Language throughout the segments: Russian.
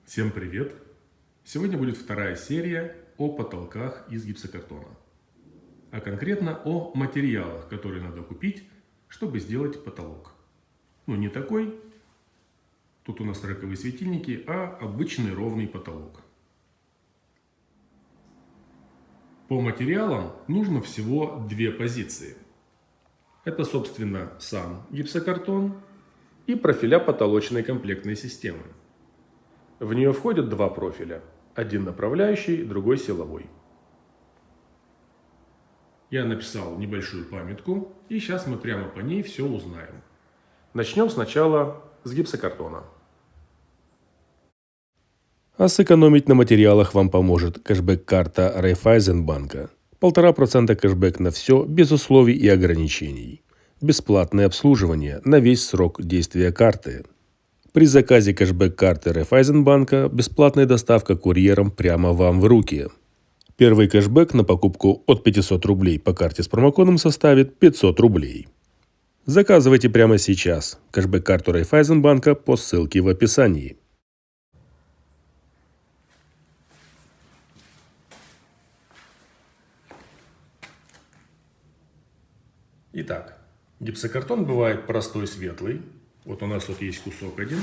Всем привет! Сегодня будет вторая серия о потолках из гипсокартона. А конкретно о материалах, которые надо купить, чтобы сделать потолок. Ну не такой, тут у нас раковые светильники, а обычный ровный потолок. По материалам нужно всего две позиции. Это, собственно, сам гипсокартон и профиля потолочной комплектной системы. В нее входят два профиля. Один направляющий, другой силовой. Я написал небольшую памятку, и сейчас мы прямо по ней все узнаем. Начнем сначала с гипсокартона. А сэкономить на материалах вам поможет кэшбэк-карта Райффайзенбанка. 1,5% кэшбэк на все, без условий и ограничений. Бесплатное обслуживание на весь срок действия карты. При заказе кэшбэк-карты Райффайзенбанка бесплатная доставка курьером прямо вам в руки. Первый кэшбэк на покупку от 500 рублей по карте с промокодом составит 500 рублей. Заказывайте прямо сейчас кэшбэк-карту Райффайзенбанка по ссылке в описании. Итак, гипсокартон бывает простой светлый. Вот у нас тут есть кусок один.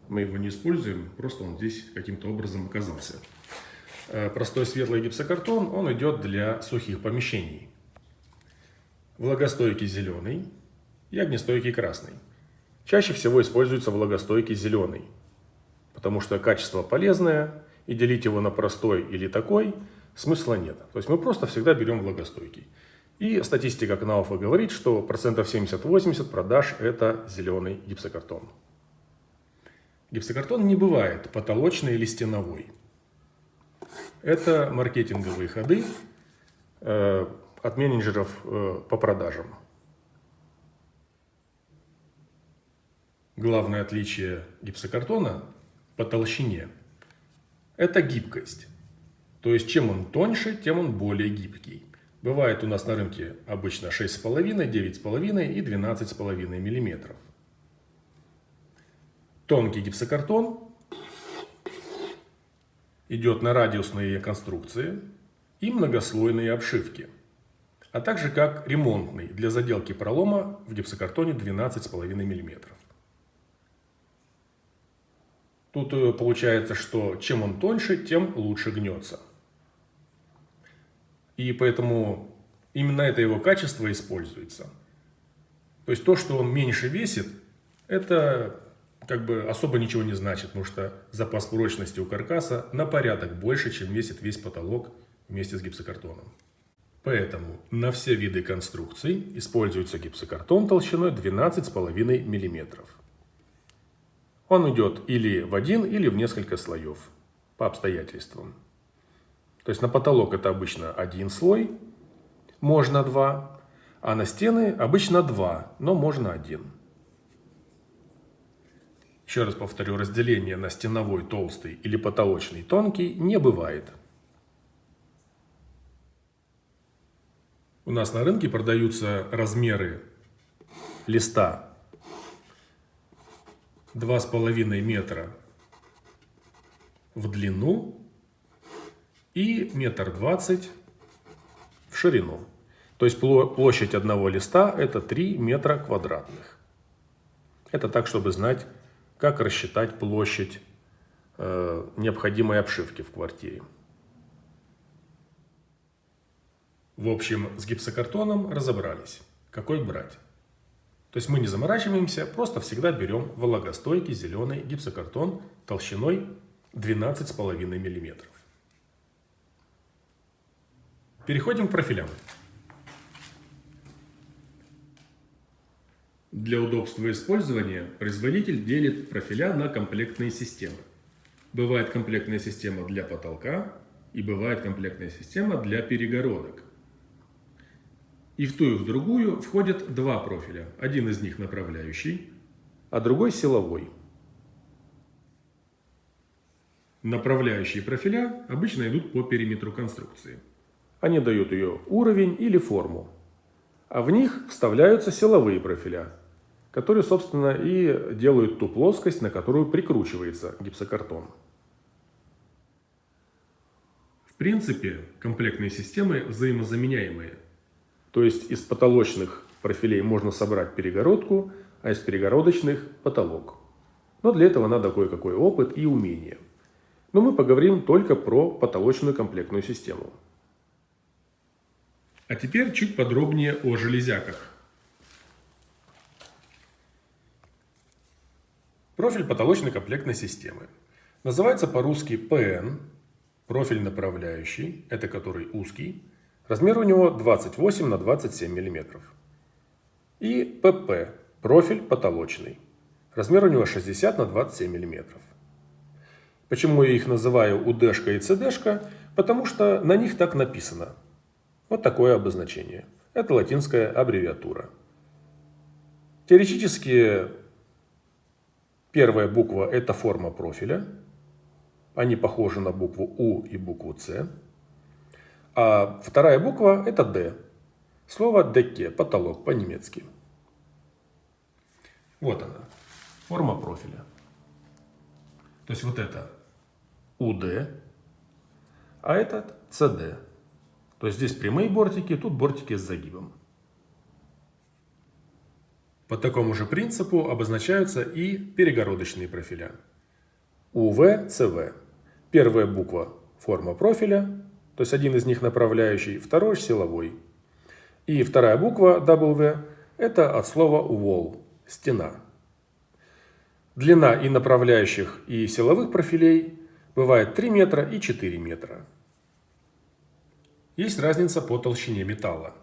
Мы его не используем, просто он здесь каким-то образом оказался. Простой светлый гипсокартон, он идет для сухих помещений. Влагостойкий зеленый и огнестойкий красный. Чаще всего используется влагостойкий зеленый, потому что качество полезное, и делить его на простой или такой смысла нет. То есть мы просто всегда берем влагостойкий. И статистика КНАУФа говорит, что 70-80% продаж это зеленый гипсокартон. Гипсокартон не бывает потолочный или стеновой. Это маркетинговые ходы от менеджеров по продажам. Главное отличие гипсокартона по толщине – это гибкость. То есть чем он тоньше, тем он более гибкий. Бывает у нас на рынке обычно 6,5, 9,5 и 12,5 мм. Тонкий гипсокартон идет на радиусные конструкции и многослойные обшивки, а также как ремонтный для заделки пролома в гипсокартоне 12,5 мм. Тут получается, что чем он тоньше, тем лучше гнется. И поэтому именно это его качество используется. То есть то, что он меньше весит, это как бы особо ничего не значит, потому что запас прочности у каркаса на порядок больше, чем весит весь потолок вместе с гипсокартоном. Поэтому на все виды конструкций используется гипсокартон толщиной 12,5 мм. Он идет или в один, или в несколько слоев по обстоятельствам. То есть на потолок это обычно один слой, можно два, а на стены обычно два, но можно один. Еще раз повторю, разделение на стеновой толстый или потолочный тонкий не бывает. У нас на рынке продаются размеры листа 2,5 метра в длину и 1,20 м в ширину. То есть площадь одного листа это 3 метра квадратных. Это так, чтобы знать, как рассчитать площадь необходимой обшивки в квартире. В общем, с гипсокартоном разобрались, какой брать. То есть мы не заморачиваемся, просто всегда берем влагостойкий зеленый гипсокартон толщиной 12,5 мм. Переходим к профилям. Для удобства использования производитель делит профиля на комплектные системы. Бывает комплектная система для потолка и бывает комплектная система для перегородок. И в ту и в другую входят два профиля. Один из них направляющий, а другой силовой. Направляющие профиля обычно идут по периметру конструкции. Они дают ее уровень или форму. А в них вставляются силовые профиля, которые, собственно, и делают ту плоскость, на которую прикручивается гипсокартон. В принципе, комплектные системы взаимозаменяемые. То есть из потолочных профилей можно собрать перегородку, а из перегородочных – потолок. Но для этого надо кое-какой опыт и умение. Но мы поговорим только про потолочную комплектную систему. А теперь чуть подробнее о железяках. Профиль потолочной комплектной системы. Называется по-русски ПН, профиль направляющий, это который узкий. Размер у него 28 на 27 мм. И ПП, профиль потолочный. Размер у него 60 на 27 мм. Почему я их называю УДшка и ЦДшка? Потому что на них так написано. Вот такое обозначение. Это латинская аббревиатура. Теоретически первая буква – это форма профиля. Они похожи на букву У и букву С. А вторая буква – это Д. Слово «деке» – потолок по-немецки. Вот она, форма профиля. То есть вот это УД, а этот ЦД. То есть здесь прямые бортики, тут бортики с загибом. По такому же принципу обозначаются и перегородочные профиля. УВ, ЦВ. Первая буква – форма профиля, то есть один из них направляющий, второй – силовой. И вторая буква W – это от слова wall – стена. Длина и направляющих, и силовых профилей бывает 3 метра и 4 метра. Есть разница по толщине металла.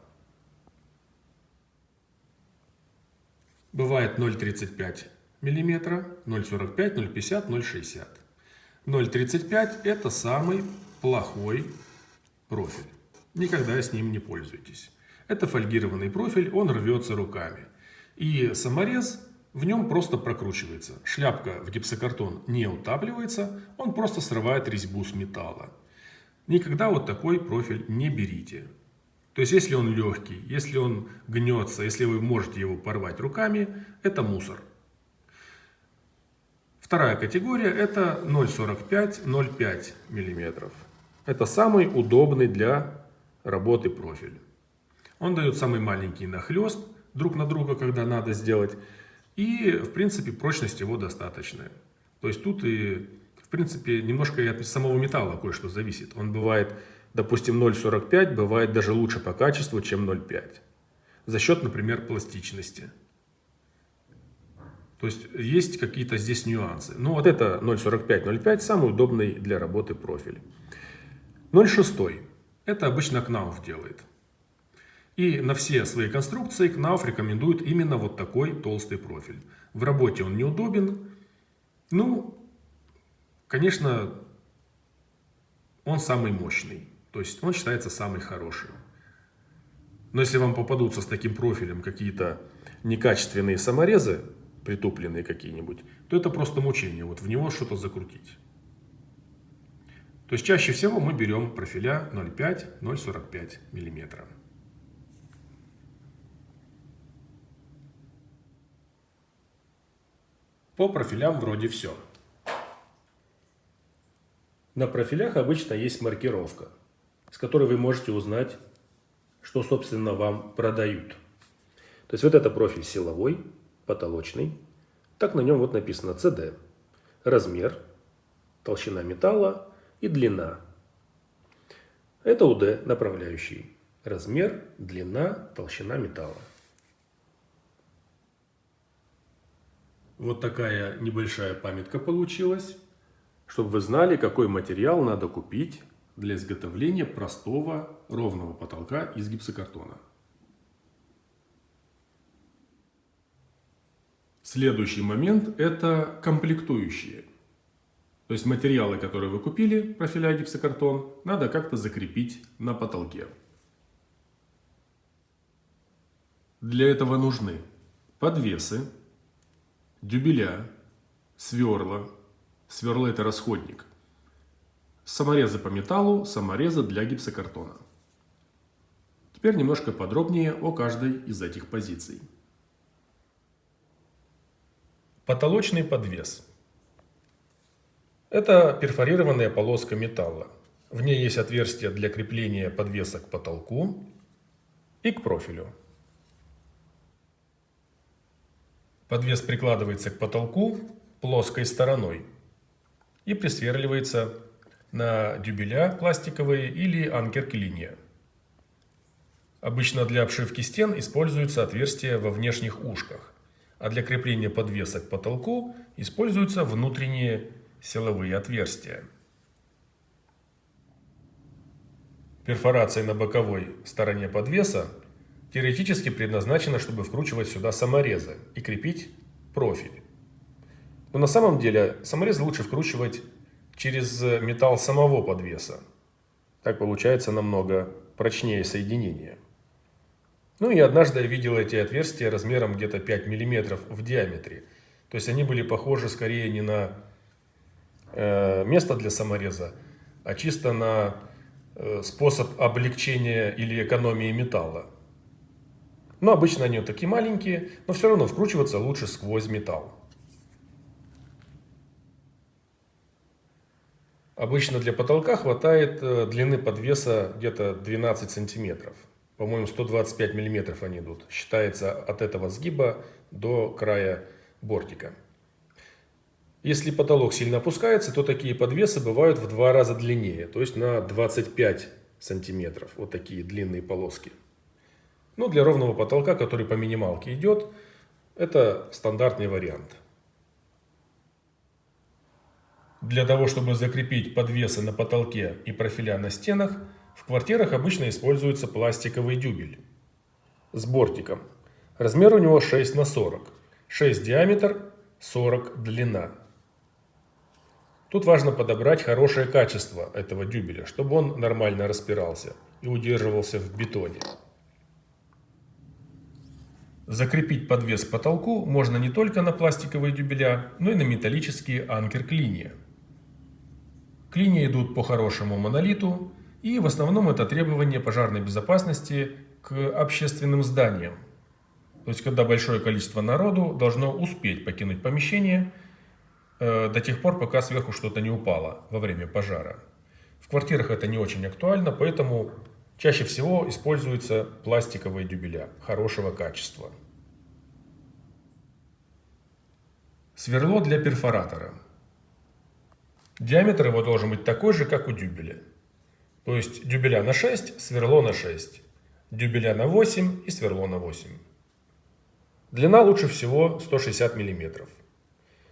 Бывает 0,35 мм, 0,45, 0,50, 0,60. 0,35 это самый плохой профиль. Никогда с ним не пользуйтесь. Это фольгированный профиль, он рвется руками. И саморез в нем просто прокручивается. Шляпка в гипсокартон не утапливается, он просто срывает резьбу с металла. Никогда вот такой профиль не берите. То есть, если он легкий, если он гнется, если вы можете его порвать руками, это мусор. Вторая категория – это 0,45-0,5 мм. Это самый удобный для работы профиль. Он дает самый маленький нахлест друг на друга, когда надо сделать. И, в принципе, прочность его достаточная. То есть, тут и, в принципе, немножко и от самого металла кое-что зависит. Он бывает, допустим, 0,45, бывает даже лучше по качеству, чем 0,5. За счет, например, пластичности. То есть, есть какие-то здесь нюансы. Но вот это 0,45-0,5 самый удобный для работы профиль. 0,6 это обычно Knauf делает. И на все свои конструкции Knauf рекомендует именно вот такой толстый профиль. В работе он неудобен. Ну, конечно, он самый мощный. То есть он считается самый хороший. Но если вам попадутся с таким профилем какие-то некачественные саморезы, притупленные какие-нибудь, то это просто мучение. Вот в него что-то закрутить. То есть чаще всего мы берем профиля 0,5-0,45 мм. По профилям вроде все. На профилях обычно есть маркировка, с которой вы можете узнать, что, собственно, вам продают. То есть вот это профиль силовой, потолочный. Так на нем вот написано CD. Размер, толщина металла и длина. Это УД направляющий. Размер, длина, толщина металла. Вот такая небольшая памятка получилась, чтобы вы знали, какой материал надо купить для изготовления простого ровного потолка из гипсокартона. Следующий момент – это комплектующие. То есть материалы, которые вы купили, профиля гипсокартон, надо как-то закрепить на потолке. Для этого нужны подвесы, дюбеля, сверла. Сверла – это расходник. Саморезы по металлу, саморезы для гипсокартона. Теперь немножко подробнее о каждой из этих позиций. Потолочный подвес. Это перфорированная полоска металла. В ней есть отверстие для крепления подвеса к потолку и к профилю. Подвес прикладывается к потолку плоской стороной и присверливается на дюбеля пластиковые или анкер-клинья. Обычно для обшивки стен используются отверстия во внешних ушках, а для крепления подвеса к потолку используются внутренние силовые отверстия. Перфорация на боковой стороне подвеса теоретически предназначена, чтобы вкручивать сюда саморезы и крепить профиль. Но на самом деле саморезы лучше вкручивать через металл самого подвеса. Так получается намного прочнее соединение. Ну и однажды я видел эти отверстия размером где-то 5 мм в диаметре. То есть они были похожи скорее не на место для самореза, а чисто на способ облегчения или экономии металла. Но обычно они вот такие маленькие, но все равно вкручиваться лучше сквозь металл. Обычно для потолка хватает длины подвеса где-то 12 сантиметров. По-моему, 125 миллиметров они идут. Считается от этого сгиба до края бортика. Если потолок сильно опускается, то такие подвесы бывают в 2 раза длиннее, то есть на 25 сантиметров. Вот такие длинные полоски. Ну, для ровного потолка, который по минималке идет, это стандартный вариант. Для того, чтобы закрепить подвесы на потолке и профиля на стенах, в квартирах обычно используется пластиковый дюбель с бортиком. Размер у него 6 на 40. 6 диаметр, 40 длина. Тут важно подобрать хорошее качество этого дюбеля, чтобы он нормально распирался и удерживался в бетоне. Закрепить подвес к потолку можно не только на пластиковые дюбеля, но и на металлические анкер-клинья. Клинья идут по хорошему монолиту, и в основном это требование пожарной безопасности к общественным зданиям. То есть, когда большое количество народу должно успеть покинуть помещение до тех пор, пока сверху что-то не упало во время пожара. В квартирах это не очень актуально, поэтому чаще всего используются пластиковые дюбеля хорошего качества. Сверло для перфоратора. Диаметр его должен быть такой же, как у дюбеля. То есть дюбеля на 6, сверло на 6. Дюбеля на 8 и сверло на 8. Длина лучше всего 160 мм.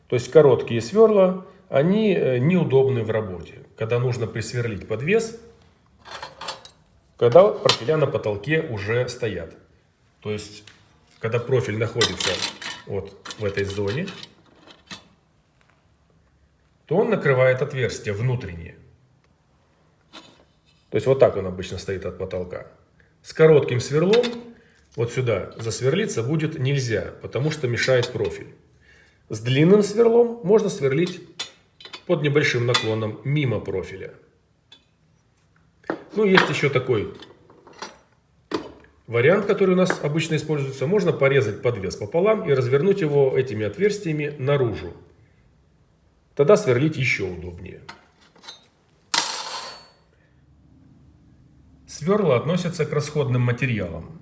То есть короткие сверла, они неудобны в работе, когда нужно присверлить подвес, когда профиля на потолке уже стоят. То есть, когда профиль находится вот в этой зоне, то он накрывает отверстие внутреннее. То есть вот так он обычно стоит от потолка. С коротким сверлом вот сюда засверлиться будет нельзя, потому что мешает профиль. С длинным сверлом можно сверлить под небольшим наклоном мимо профиля. Ну, есть еще такой вариант, который у нас обычно используется. Можно порезать подвес пополам и развернуть его этими отверстиями наружу. Тогда сверлить еще удобнее. Сверла относятся к расходным материалам.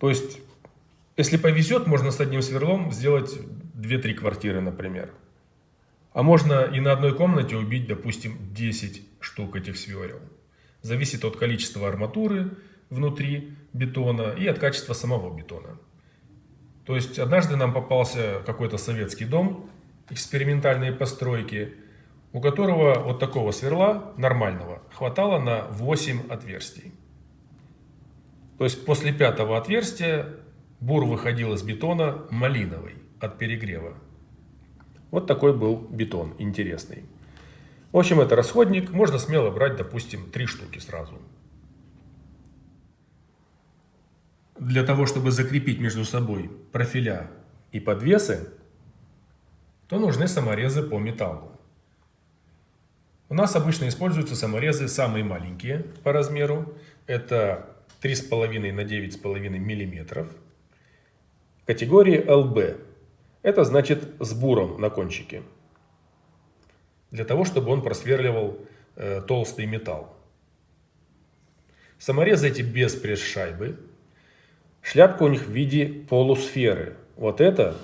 То есть, если повезет, можно с одним сверлом сделать 2-3 квартиры, например. А можно и на одной комнате убить, допустим, 10 штук этих сверел. Зависит от количества арматуры внутри бетона и от качества самого бетона. То есть, однажды нам попался какой-то советский дом, экспериментальные постройки, у которого вот такого сверла нормального хватало на 8 отверстий. То есть после 5-го отверстия бур выходил из бетона малиновый от перегрева. Вот такой был бетон интересный. В общем, это расходник, можно смело брать, допустим, 3 штуки сразу. Для того, чтобы закрепить между собой профиля и подвесы, то нужны саморезы по металлу. У нас обычно используются саморезы самые маленькие по размеру. Это 3,5 на 9,5 мм. Категории LB. Это значит с буром на кончике. Для того, чтобы он просверливал толстый металл. Саморезы эти без пресс-шайбы. Шляпка у них в виде полусферы. Вот это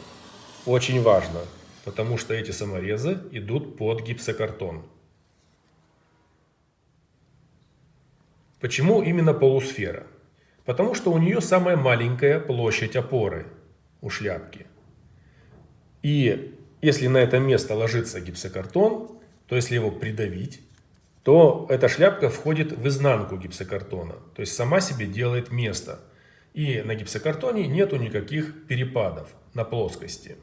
очень важно, потому что эти саморезы идут под гипсокартон. Почему именно полусфера? Потому что у нее самая маленькая площадь опоры у шляпки. И если на это место ложится гипсокартон, то если его придавить, то эта шляпка входит в изнанку гипсокартона. То есть сама себе делает место. И на гипсокартоне нету никаких перепадов на плоскости.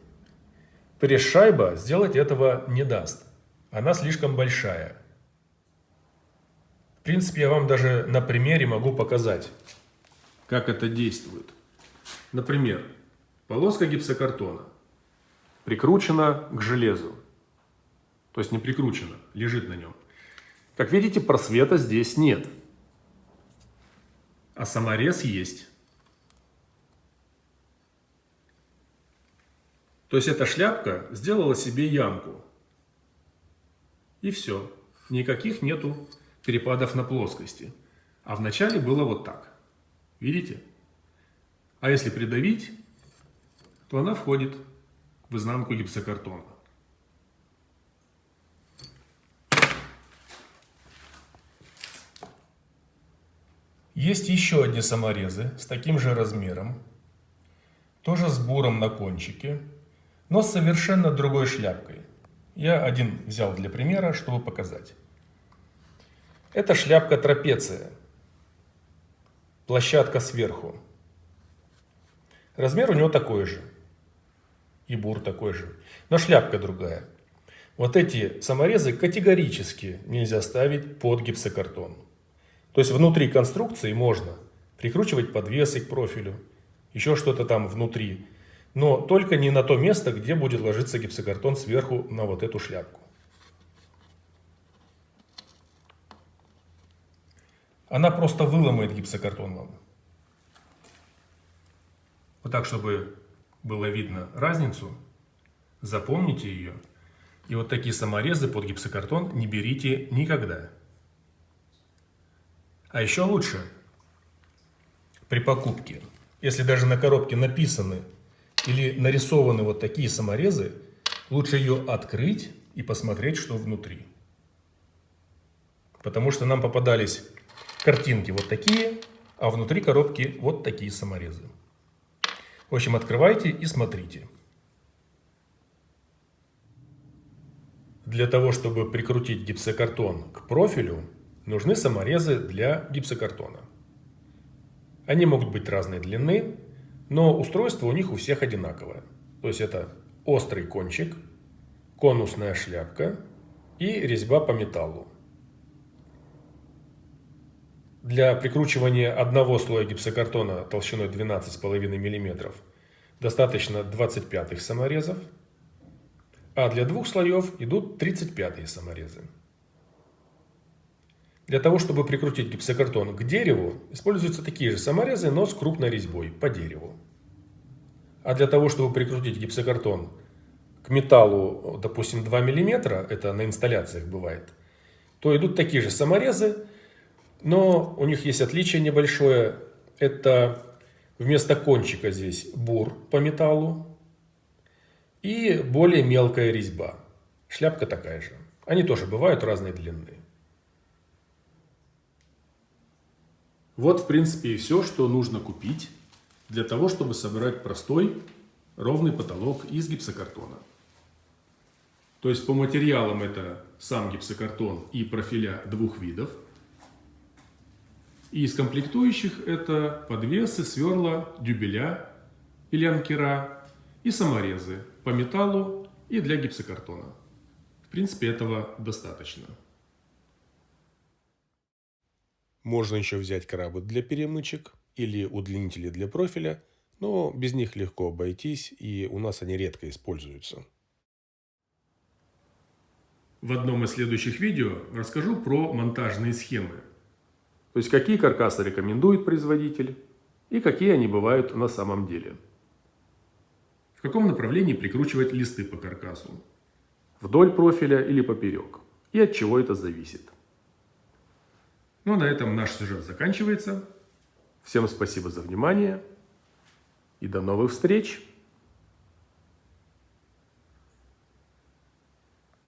Пресс-шайба сделать этого не даст. Она слишком большая. В принципе, я вам даже на примере могу показать, как это действует. Например, полоска гипсокартона прикручена к железу. То есть не прикручена, лежит на нем. Как видите, просвета здесь нет. А саморез есть. То есть эта шляпка сделала себе ямку. И все. Никаких нету перепадов на плоскости. А вначале было вот так. Видите? А если придавить, то она входит в изнанку гипсокартона. Есть еще одни саморезы с таким же размером, тоже с буром на кончике, но с совершенно другой шляпкой. Я один взял для примера, чтобы показать. Это шляпка трапеция, площадка сверху. Размер у него такой же, и бур такой же, но шляпка другая. Вот эти саморезы категорически нельзя ставить под гипсокартон. То есть внутри конструкции можно прикручивать подвесы к профилю, еще что-то там внутри, но только не на то место, где будет ложиться гипсокартон сверху на вот эту шляпку. Она просто выломает гипсокартон вам. Вот так, чтобы было видно разницу, запомните ее. И вот такие саморезы под гипсокартон не берите никогда. А еще лучше при покупке, если даже на коробке написаны или нарисованы вот такие саморезы, лучше ее открыть и посмотреть, что внутри. Потому что нам попадались картинки вот такие, а внутри коробки вот такие саморезы. В общем, открывайте и смотрите. Для того, чтобы прикрутить гипсокартон к профилю, нужны саморезы для гипсокартона. Они могут быть разной длины, но устройство у них у всех одинаковое. То есть это острый кончик, конусная шляпка и резьба по металлу. Для прикручивания одного слоя гипсокартона толщиной 12,5 мм достаточно 25-х саморезов, а для двух слоев идут 35-е саморезы. Для того, чтобы прикрутить гипсокартон к дереву, используются такие же саморезы, но с крупной резьбой по дереву. А для того, чтобы прикрутить гипсокартон к металлу, допустим, 2 мм, это на инсталляциях бывает, то идут такие же саморезы, но у них есть отличие небольшое. Это вместо кончика здесь бур по металлу и более мелкая резьба. Шляпка такая же. Они тоже бывают разной длины. Вот, в принципе, и все, что нужно купить для того, чтобы собрать простой ровный потолок из гипсокартона. То есть по материалам это сам гипсокартон и профиля двух видов. И из комплектующих это подвесы, сверла, дюбеля или анкера и саморезы по металлу и для гипсокартона. В принципе, этого достаточно. Можно еще взять крабы для перемычек или удлинители для профиля, но без них легко обойтись, и у нас они редко используются. В одном из следующих видео расскажу про монтажные схемы. То есть какие каркасы рекомендует производитель и какие они бывают на самом деле. В каком направлении прикручивать листы по каркасу? Вдоль профиля или поперек? И от чего это зависит? Ну, а на этом наш сюжет заканчивается. Всем спасибо за внимание и до новых встреч!